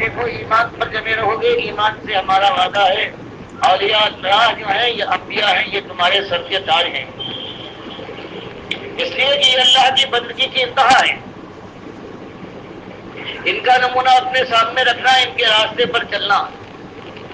دیکھو ایمان پر جمے رہو گے، ایمان سے ہمارا وعدہ ہے، اولیاء اللہ جو ہیں یہ انبیاء ہیں، یہ تمہارے سر کے تاج ہیں، اس لیے کہ یہ اللہ کی بندگی کی انتہا ہے۔ ان کا نمونہ اپنے سامنے رکھنا، ان کے راستے پر چلنا،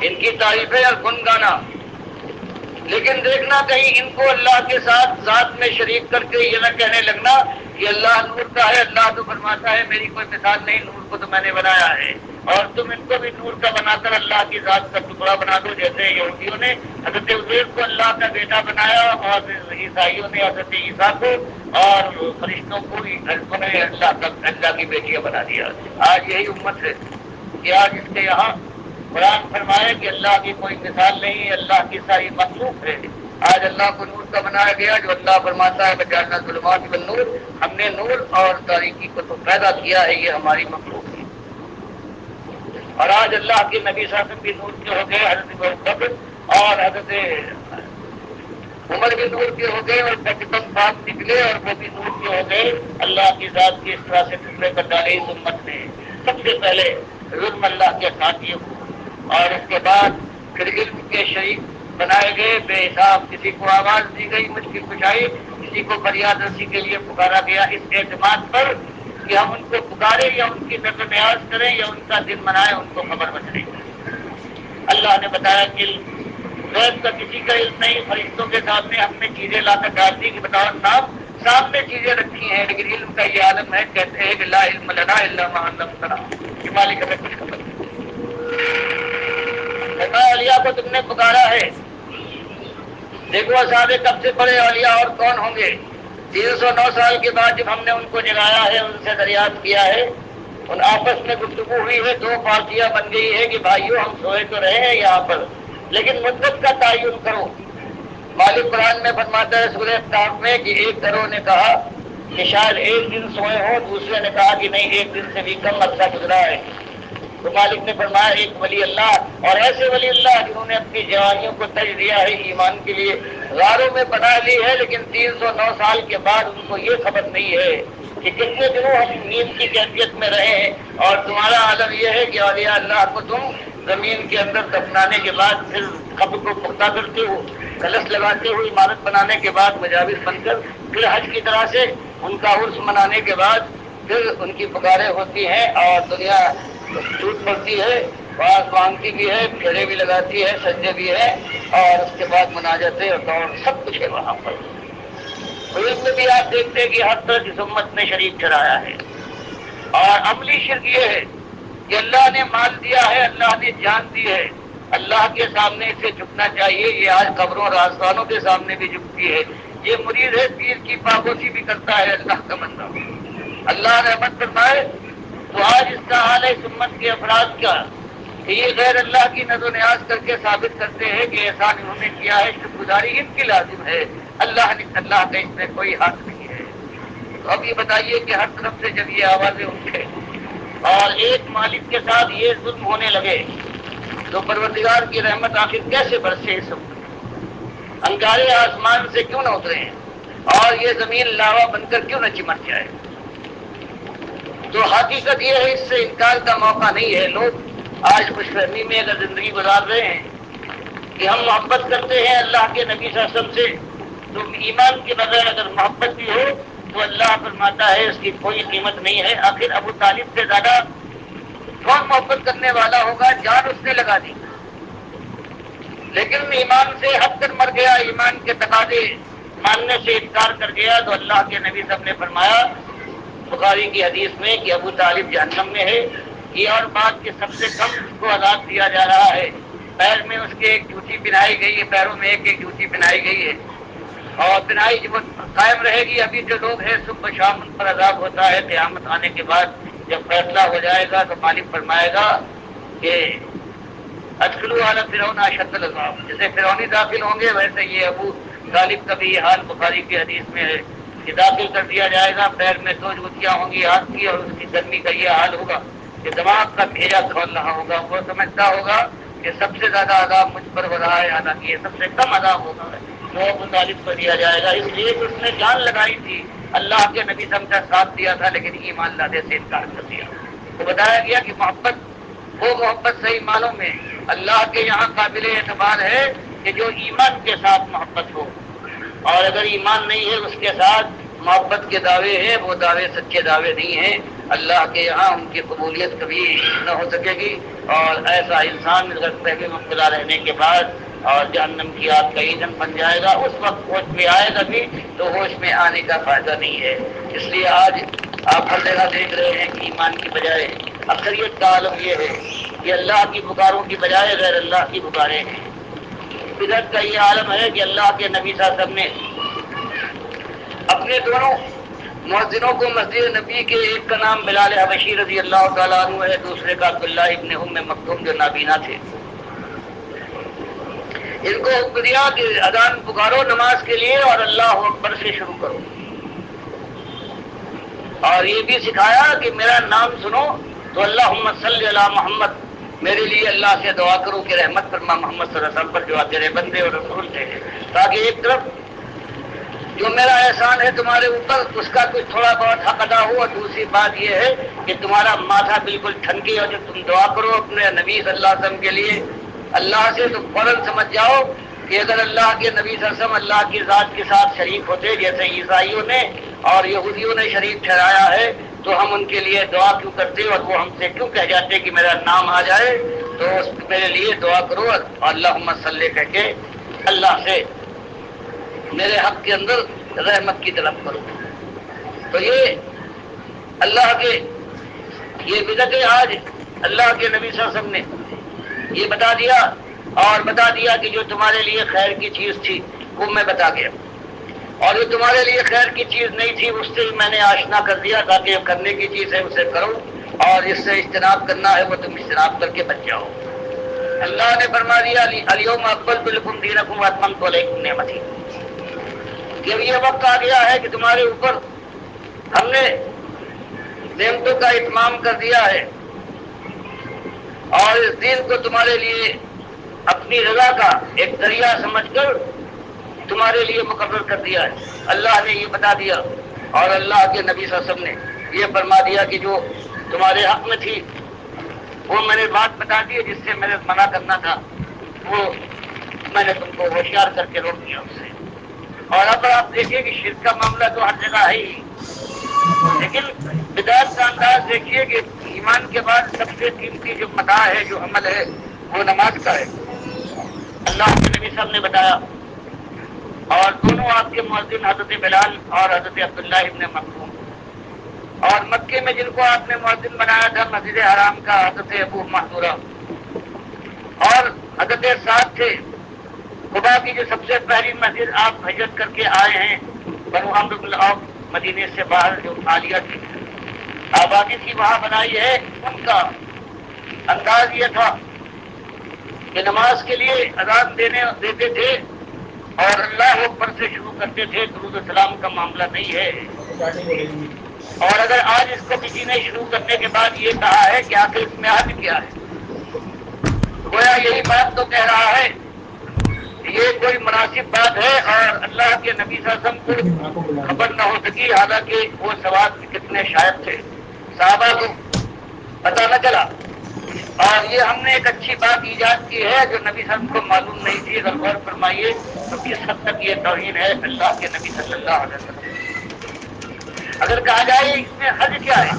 ان کی تعریفیں اور گن گانا، لیکن دیکھنا کہیں ان کو اللہ کے ساتھ ذات میں شریک کر کے یہ نہ کہنے لگنا کہ اللہ نور کا ہے، اللہ تو فرماتا ہے میری کوئی مثال نہیں، نور کو تو میں نے بنایا ہے، اور تم ان کو بھی نور کا بنا کر اللہ کی ذات کا ٹکڑا بنا دو، جیسے یہودیوں نے حضرت عزیر کو اللہ کا بیٹا بنایا اور عیسائیوں نے حضرت عیسیٰ کو اور فرشتوں کو اللہ کی بیٹیاں بنا دیا۔ آج یہی امت ہے کہ آج اس کے یہاں قرآن فرمائے کہ اللہ کی کوئی مثال نہیں ہے، اللہ کی ساری مخلوق ہے۔ آج اللہ کو نور کا بنایا گیا، جو اللہ فرماتا ہے بجعلنا الظلمات والنور، ہم نے نور اور تاریکی کو تو پیدا کیا ہے، یہ ہماری مخلوق ہے۔ اور آج اللہ کے نبی صلی اللہ علیہ وسلم بھی نور کے ہو گئے، حضرت ابوبکر اور حضرت عمر بھی نور کے ہو گئے، اور پاکستان صاحب نکلے اور وہ بھی نور کے ہو گئے۔ اللہ کی ذات کی اس طرح سے ٹکڑے کر ڈالے اس امت نے۔ سب سے پہلے ظلم اللہ کے ساتھیوں کو، اور اس کے بعد پھر علم کے شریک بنائے گئے بے حساب، کسی کو آواز دی گئی مشکل کشائی، کسی کو فریاد رسی کے لیے پکارا گیا، اس اعتماد پر کہ ہم ان کو پکاریں یا ان کی نظر نیاز کریں یا ان کا دن منائیں، ان کو خبر بچے۔ اللہ نے بتایا کہ غیب کا کسی کا علم نہیں، فرشتوں کے سامنے ہم نے چیزیں لا کر ڈال دی کہ بتاؤ نام، سامنے چیزیں رکھی ہیں، لیکن علم کا یہ عالم ہے، کہتے ہیں کہ لا علم لنا الا ما علمتنا، کہ مالک ہمیں کچھ خبر نہیں۔ اولیاء کو تم نے پکارا ہے، دیکھو اصحاب کب سے بڑے اولیاء اور کون ہوں گے۔ 309 سال کے بعد جب ہم نے ان کو جگایا ہے، ان سے دریافت کیا ہے، ان آپس میں گفتگو ہوئی ہے، دو پارٹیاں بن گئی ہے کہ بھائیو ہم سوئے تو رہے ہیں یہاں پر، لیکن مدت کا تعین کرو۔ مالک قرآن میں فرماتا ہے سورہ احقاف میں کہ ایک گروہ نے کہا کہ شاید ایک دن سوئے ہو، دوسرے نے کہا کہ نہیں ایک دن سے بھی کم عرصہ گزرا ہے۔ تو مالک نے فرمایا ایک ولی اللہ، اور ایسے ولی اللہ جنہوں نے اپنی جوانیوں کو تج دیا ہے ایمان کے لیے، غاروں میں پناہ لی ہے، لیکن 309 سال کے بعد ان کو یہ خبر نہیں ہے کہ کتنے دنوں ہم نیند کی کیفیت میں رہے ہیں۔ اور تمہارا عالم یہ ہے کہ اولیاء اللہ کو تم زمین کے اندر دفنانے کے بعد پھر قبر کو پختہ کرتے ہو، کلش لگاتے ہو، عمارت بنانے کے بعد مجاور بن کر پھر حج کی طرح سے ان کا عرس منانے کے بعد پھر ان کی پکاریں ہوتی ہیں اور دنیا ٹوٹ پڑتی ہے، باز مانگتی بھی ہے، پھیرے بھی لگاتی ہے، سجدے بھی ہے، اور اس کے بعد مناجتیں اور دور سب کچھ ہے وہاں پر۔ اس میں بھی آپ دیکھتے ہیں کہ ہر طرح کی امت نے شریک ٹھہرایا ہے۔ اور عملی شرک یہ ہے کہ اللہ نے مال دیا ہے، اللہ نے جان دی ہے، اللہ کے سامنے سے جھکنا چاہیے۔ یہ آج قبروں رازدانوں کے سامنے بھی جھکتی ہے۔ یہ مرید ہے، پیر کی پابوسی بھی کرتا ہے اللہ کا بندہ۔ اللہ رحمت فرمائے تو آج اس کا حال ہے اس امت کے افراد کا کہ یہ غیر اللہ کی نظر و نیاز کر کے ثابت کرتے ہیں کہ احسان انہوں نے کیا ہے، شکر گزاری ان کی لازم ہے، اللہ کا اس میں کوئی حق نہیں ہے۔ تو اب یہ بتائیے کہ ہر طرف سے جب یہ آوازیں اٹھے اور ایک مالک کے ساتھ یہ ظلم ہونے لگے تو پروردگار کی رحمت آخر کیسے برسے اس وقت؟ انگارے آسمان سے کیوں نہ اترے ہیں اور یہ زمین لاوا بن کر کیوں نہ چمٹ جائے؟ تو حقیقت یہ ہے، اس سے انکار کا موقع نہیں ہے۔ لوگ آج خوش فہمی میں اگر زندگی گزار رہے ہیں کہ ہم محبت کرتے ہیں اللہ کے نبی صلی اللہ علیہ وسلم سے، تو ایمان کے بغیر اگر محبت بھی ہو تو اللہ فرماتا ہے اس کی کوئی قیمت نہیں ہے۔ آخر ابو طالب سے زیادہ کون محبت کرنے والا ہوگا؟ جان اس نے لگا دی، لیکن ایمان سے ہٹ کر مر گیا، ایمان کے تقاضے ماننے سے انکار کر گیا، تو اللہ کے نبی صاحب نے فرمایا بخاری کی حدیث میں کہ ابو طالب جہنم میں ہے۔ یہ اور بات کہ سب سے کم اس کو عذاب دیا جا رہا ہے، پیر میں اس کے ایک جوتی پہنائی گئی ہے، پیروں میں ایک ایک جوتی پہنائی گئی ہے، اور پہنائی جب قائم رہے گی۔ ابھی جو لوگ ہیں صبح شام ان پر عذاب ہوتا ہے، قیامت آنے کے بعد جب فیصلہ ہو جائے گا تو مالک فرمائے گا کہ ادخلوا علی فرعون اشد العذاب، جیسے فرعونی داخل ہوں گے ویسے یہ ابو طالب کا بھی یہ حال بخاری کی حدیث میں ہے کہ داخل کر دیا جائے گا، پیر میں 2 جوتیاں ہوں گی ہاتھ کی، اور اس کی گرمی کا یہ حال ہوگا کہ دماغ کا بھیجا کھول رہا ہوگا۔ وہ سمجھتا ہوگا کہ سب سے زیادہ عذاب مجھ پر ہو رہا ہے، حالانکہ یہ سب سے کم عذاب ہوگا جو ابو طالب کو دیا جائے گا، اس لیے کہ اس نے جان لگائی تھی، اللہ کے نبی صلی اللہ علیہ وسلم کا ساتھ دیا تھا، لیکن ایمان لانے سے انکار کر دیا۔ تو بتایا گیا کہ محبت وہ محبت صحیح معنوں میں اللہ کے یہاں قابل اعتبار ہے کہ جو ایمان کے ساتھ محبت ہو، اور اگر ایمان نہیں ہے اس کے ساتھ محبت کے دعوے ہیں، وہ دعوے سچے دعوے نہیں ہیں، اللہ کے یہاں ان کی قبولیت کبھی نہ ہو سکے گی۔ اور ایسا انسان غصے میں مبتلا رہنے کے بعد اور جہنم کی آگ کا ایندھن بن جائے گا، اس وقت ہوش میں آئے گا بھی تو ہوش میں آنے کا فائدہ نہیں ہے۔ اس لیے آج آپ ہر جگہ دیکھ رہے ہیں کہ ایمان کی بجائے اکثریت کا عالم یہ ہے کہ اللہ کی پکاروں کی بجائے غیر اللہ کی پکاریں ہیں۔ بدعت کا یہ عالم ہے کہ اللہ کے نبی صلی اللہ علیہ وسلم نے اپنے دونوں مؤذنوں کو مسجد نبی کے، ایک کا نام بلال حبشی رضی اللہ تعالیٰ عنہ ہے، دوسرے کا عبداللہ ابن ام مکتوم جو نابینا تھے، ان کو حکم دیا کہ اذان پکارو نماز کے لیے اور اللہ اکبر سے شروع کرو، اور یہ بھی سکھایا کہ میرا نام سنو تو اللہم صلی علی محمد، میرے لیے اللہ سے دعا کرو کہ رحمت فرما محمد صلی اللہ علیہ وسلم پر جو تیرے بندے اور رسول تھے، تاکہ ایک طرف جو میرا احسان ہے تمہارے اوپر اس کا کچھ تھوڑا بہت حق ادا ہو، اور دوسری بات یہ ہے کہ تمہارا ماتھا بالکل ٹھنکے، اور جب تم دعا کرو اپنے نبی صلی اللہ علیہ وسلم کے لیے اللہ سے تو فوراً سمجھ جاؤ کہ اگر اللہ کے نبی صلی اللہ علیہ وسلم اللہ کی ذات کے ساتھ شریک ہوتے جیسے عیسائیوں نے اور یہودیوں نے شریک ٹھہرایا ہے تو ہم ان کے لیے دعا کیوں کرتے اور وہ ہم سے کیوں کہہ جاتے کہ میرا نام آ جائے، تو میرے لیے دعا کرو اور اللہم صلی کہہ کے اللہ سے میرے حق کے اندر رحمت کی طلب کرو۔ تو یہ اللہ کے یہ بدعتیں آج اللہ کے نبی صلی اللہ علیہ وسلم نے یہ بتا دیا، اور بتا دیا کہ جو تمہارے لیے خیر کی چیز تھی وہ میں بتا گیا، اور جو تمہارے لیے خیر کی چیز نہیں تھی اس سے میں نے آشنا کر دیا، تاکہ کرنے کی چیز ہے اسے کرو، اور جس سے اجتناب کرنا ہے وہ تم اجتناب کر کے بچ جاؤ۔ اللہ نے فرما دیا الیوم اکملت لکم دینکم واتممت علیکم نعمتی، جب یہ وقت آ گیا ہے کہ تمہارے اوپر ہم نے نعمتوں کا اتمام کر دیا ہے اور اس دین کو تمہارے لیے اپنی رضا کا ایک ذریعہ سمجھ کر تمہارے لیے مقرر کر دیا ہے، اللہ نے یہ بتا دیا، اور اللہ کے نبی صلی اللہ علیہ وسلم نے یہ فرما دیا کہ جو تمہارے حق میں تھی وہ میں نے بات بتا دی، جس سے میں نے منع کرنا تھا وہ میں نے تم کو ہوشیار کر کے روک دیا اس سے۔ اور اب آپ دیکھیے کہ شرک کا معاملہ تو ہر جگہ ہے ہی، لیکن بدعت کا انداز دیکھیے کہ ایمان کے بعد سب سے قیمتی جو متاع ہے، جو عمل ہے، وہ نماز کا ہے۔ اللہ کے نبی صاحب نے بتایا، اور دونوں آپ کے مؤذن حضرت بلال اور حضرت عبداللہ ابن مکتوم، اور مکے میں جن کو آپ نے مؤذن بنایا تھا مسجد حرام کا حضرت ابو محذورہ، اور حضرت سعد تھے خدا کی جو سب سے پہلی مسجد آپ ہجرت کر کے آئے ہیں بنو عمرو بن العوف، مدینے سے باہر جو عالیہ کی آبادی تھی وہاں بنائی ہے، ان کا انداز یہ تھا کہ نماز کے لیے اذان دیتے تھے اور اللہ اکبر سے شروع کرتے تھے، درود السلام کا معاملہ نہیں ہے۔ اور اگر آج اس کو کسی نے شروع کرنے کے بعد یہ کہا ہے کہ آخر اس میں حد کیا ہے، گویا یہی بات تو کہہ رہا ہے یہ کوئی مناسب بات ہے، اور اللہ کے نبی صلی اللہ علیہ وسلم کو خبر نہ ہو سکی، حالانکہ وہ ثواب کتنے شاید تھے، صحابہ کو پتہ نہ چلا۔ اور یہ ہم نے ایک اچھی بات ایجاد کی ہے جو نبی صلی اللہ علیہ وسلم کو معلوم نہیں تھی، اگر غور فرمائیے تو کس حد تک یہ توہین ہے اللہ کے نبی صلی اللہ علیہ وسلم۔ اگر کہا جائے اس میں حج کیا ہے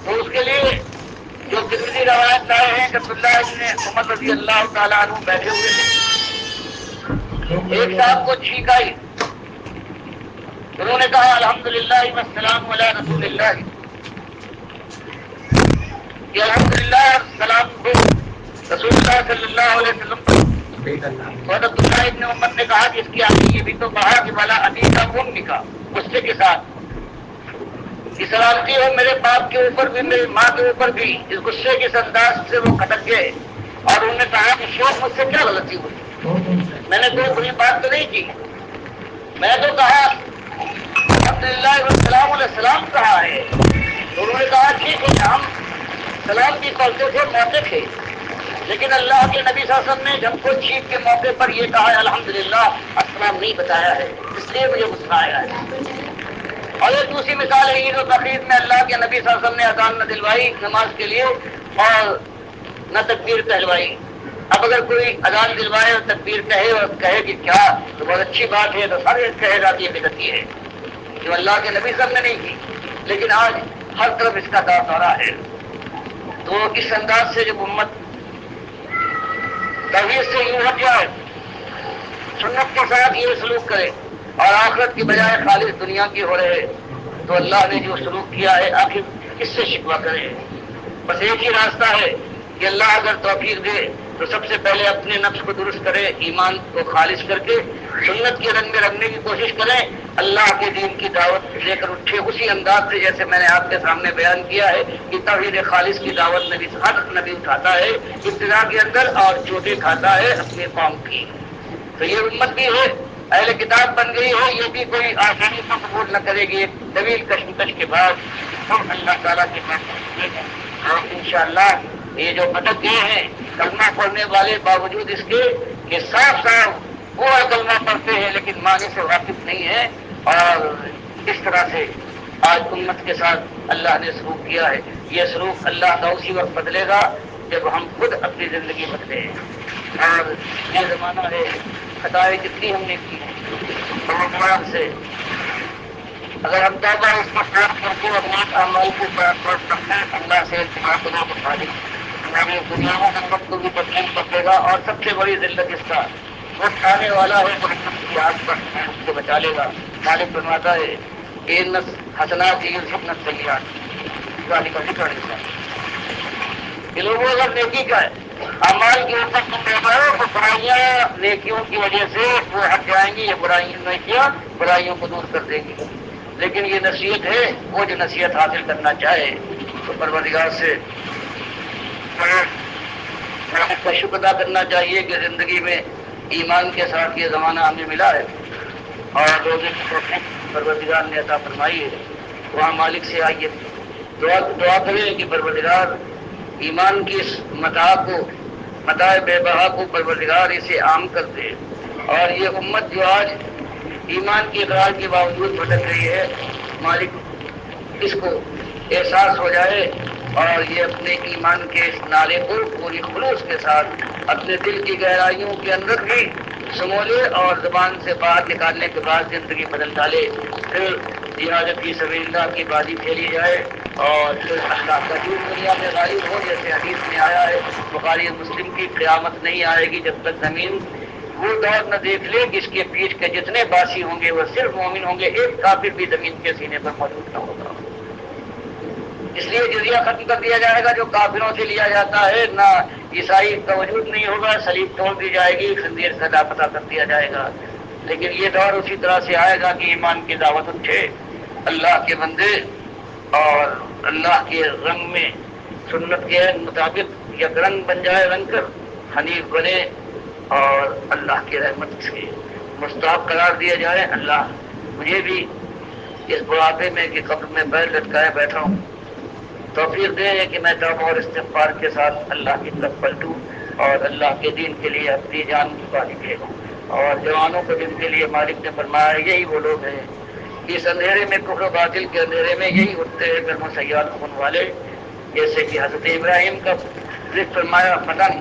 تو اس کے لیے جو ترمذی روایت لائے ہیں کہ عبداللہ ابن عمر رضی اللہ تعالیٰ عنہ بیٹھے ہوئے تھے، ایک صاحب کو چھینک آئی، انہوں نے کہا الحمدللہ والسلام علی رسول اللہ، کہ الحمدللہ سلام ہو رسول اللہ صلی اللہ علیہ وسلم پر۔ اور عبداللہ ابن عمر نے کہا کہ اس کی آگے یہ بھی تو کہا کہ بلا ابی کا اممی کا، غصے کے ساتھ کہ سلامتی ہو میرے باپ کے اوپر بھی میری ماں کے اوپر بھی، اس غصے کے انداز سے وہ کھٹک گئے، اور انہوں نے کہا کہ شیخ مجھ سے کیا غلطی ہوئی، میں نے کوئی بری بات تو نہیں کی، میں تو کہا الحمدللہ والسلام علیہ السلام کہا ہے۔ تو انہوں نے کہا ٹھیک ہے ہم سلام بھی کرتے تھے، موقع تھے، لیکن اللہ کے نبی صلی اللہ علیہ وسلم نے جب کو چھینک کے موقع پر یہ کہا ہے الحمدللہ السلام نہیں بتایا ہے، اس لیے مجھے غصہ آیا ہے۔ اور ایک دوسری مثال ہے عید و تقریب میں اللہ کے نبی صلی اللہ علیہ وسلم نے اذان نہ دلوائی نماز کے لیے، اور نہ تکبیر کہلوائی. اب اگر کوئی اذان دلوائے اور تکبیر کہے اور کہے کہ کیا تو بہت اچھی بات ہے، تو ہر ایک کہے گا کہ یہ بدعتی ہے جو اللہ کے نبی صاحب نے نہیں کی. لیکن آج ہر طرف اس کا دور دورہ ہے. تو اس انداز سے جب امت توحید سے یوں ہٹ جائے، سنت کے ساتھ یہ سلوک کرے اور آخرت کی بجائے خالص دنیا کی ہو رہے، تو اللہ نے جو سلوک کیا ہے آخر کس سے شکوہ کرے؟ بس ایک ہی راستہ ہے کہ اللہ اگر توفیق دے تو سب سے پہلے اپنے نفس کو درست کرے، ایمان کو خالص کر کے سنت کے رنگ میں رکھنے کی کوشش کریں، اللہ کے دین کی دعوت لے کر اٹھے اسی انداز سے جیسے میں نے آپ کے سامنے بیان کیا ہے کہ توحید خالص کی دعوت نبی ہر نبی اٹھاتا ہے ابتدا کے اندر اور چوٹے کھاتا ہے اپنے قوم کی. تو یہ امت بھی ہے، اہل کتاب بن گئی ہے، یہ بھی کوئی آسانی سے قبول نہ کرے گی. ایک طویل کشمکش کے بعد ہم اللہ تعالیٰ کے پاس اور انشاءاللہ یہ جو بھٹک گئے ہیں کلمہ پڑھنے والے باوجود اس کے کہ صاف صاف وہ کلمہ پڑھتے ہیں لیکن معنی سے واقف نہیں ہے، اور اس طرح سے آج امت کے ساتھ اللہ نے سلوک کیا ہے. یہ سلوک اللہ کا اسی وقت بدلے گا جب ہم خود اپنی زندگی بدلے. اور یہ زمانہ ہے خطائیں جتنی ہم نے کی ہیں سے اگر ہم توبہ اس کو پراپت کر کے اپنے اعمال کو پراپت کرتے ہیں اللہ سے التماس کو اٹھا دیں ہماری دنیا میں ہمت کو بھی تبدیل کر دے گا. اور سب سے بڑی ذلت اس کا وہ کھانے والا ہے تو کی آگ پر اس کو بچا لے گا. مالک فرماتا ہے کہ حسنات حسنت سیئات گالی کا ذکر ہے. یہ لوگوں اگر نیکی کا ہے اعمال کے اوپر تم رہو تو برائیاں نیکیوں کی وجہ سے وہ ہٹ جائیں گی. یہ برائیاں نیکیاں برائیوں کو دور کر دیں گی. لیکن یہ نصیحت ہے، وہ جو نصیحت حاصل کرنا چاہے تو پروردگار سے کا شکر ادا کرنا چاہیے کہ زندگی میں ایمان کے ساتھ یہ زمانہ ہمیں ملا ہے اور روزے کی توفیق پروردگار نے عطا فرمائی ہے. وہاں مالک سے آئیے دعا کریں کہ پروردگار ایمان کی اس متاع بے بہا کو پروردگار اسے عام کر دے. اور یہ امت جو آج ایمان کی اقرار کے باوجود بھٹک رہی ہے، مالک اس کو احساس ہو جائے اور یہ اپنے ایمان کے اس نعرے کو پوری خلوص کے ساتھ اپنے دل کی گہرائیوں کے اندر بھی سمولے اور زبان سے باہر نکالنے کے بعد زندگی بدل ڈالے. پھر جہاد فی سبیل اللہ کی بازی کھیلی جائے اور پھر اللہ کا دین دنیا میں غالب ہو. جیسے حدیث میں آیا ہے بخاری مسلم کی قیامت نہیں آئے گی جب تک زمین وہ دور نہ دیکھ لے کہ اس کے پیٹھ کے جتنے باسی ہوں گے وہ صرف مومن ہوں گے، ایک کافر بھی زمین کے سینے پر موجود نہ ہوگا. اس لیے جزیہ ختم کر دیا جائے گا جو کافروں سے لیا جاتا ہے، نہ عیسائی کا وجود نہیں ہوگا، صلیب توڑ دی جائے گی، خنزیر سے لاپتہ کر دیا جائے گا. لیکن یہ دور اسی طرح سے آئے گا کہ ایمان کی دعوت اٹھے، اللہ کے بندے اور اللہ کے رنگ میں سنت کے مطابق یک رنگ بن جائے، رنگ کر حنیف بنے اور اللہ کی رحمت سے مستحق قرار دیا جائے. اللہ مجھے بھی اس بڑھاپے میں کہ قبر میں پیر لٹکائے بیٹھا ہوں توفیق دے کہ میں توبہ اور استغفار کے ساتھ اللہ کی طرف پلٹوں اور اللہ کے دین کے لیے اپنی جان قربانی دے دوں. اور جوانوں کو جن کے لیے مالک نے فرمایا یہی وہ لوگ ہیں اس اندھیرے میں کفر و باطل کے اندھیرے میں یہی اٹھتے ہیں گرم و سیال خون والے. جیسے کہ حضرت ابراہیم کا ذکر فرمایا فتن،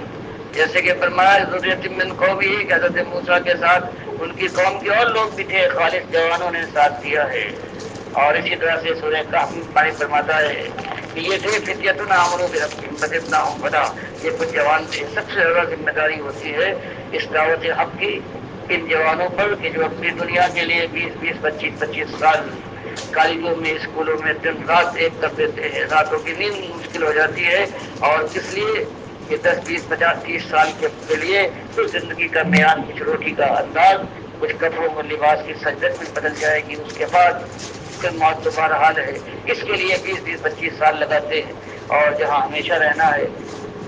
جیسے کہ فرمایا ذریۃ من قومہ کہ حضرت موسیٰ کے ساتھ ان کی قوم کے اور لوگ بھی تھے، خالص جوانوں نے ساتھ دیا ہے. اور اسی طرح سے سورہ کہف میں فرماتا ہے کہ یہ تھے فتیۃ آمنوا بربہم فزدناہم ہدی، یہ کچھ جوان تھے. سب سے زیادہ ذمہ داری ہوتی ہے اس دعوت حق کی ان جوانوں پر کہ جو اپنی دنیا کے لیے 20 25 سال کالجوں میں اسکولوں میں دن رات ایک کر دیتے ہیں، راتوں کی نیند مشکل ہو جاتی ہے. اور کس لیے کہ 10 20 50 30 سال کے لیے تو زندگی کا معیار کچھ روٹی کا انداز کچھ کپڑوں اور لباس کی سجت میں بدل جائے گی، اس کے بعد پھر موت دوبارہ حال ہے. اس کے لیے 20 25 سال لگاتے ہیں اور جہاں ہمیشہ رہنا ہے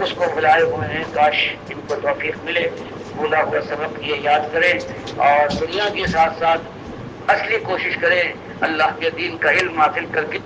اس کو بلائے ہوئے ہیں. کاش ان کو توفیق ملے، بولا ہوا سبق یہ یاد کریں اور دنیا کے ساتھ ساتھ اصلی کوشش کریں اللہ کے دین کا علم حاصل کر کے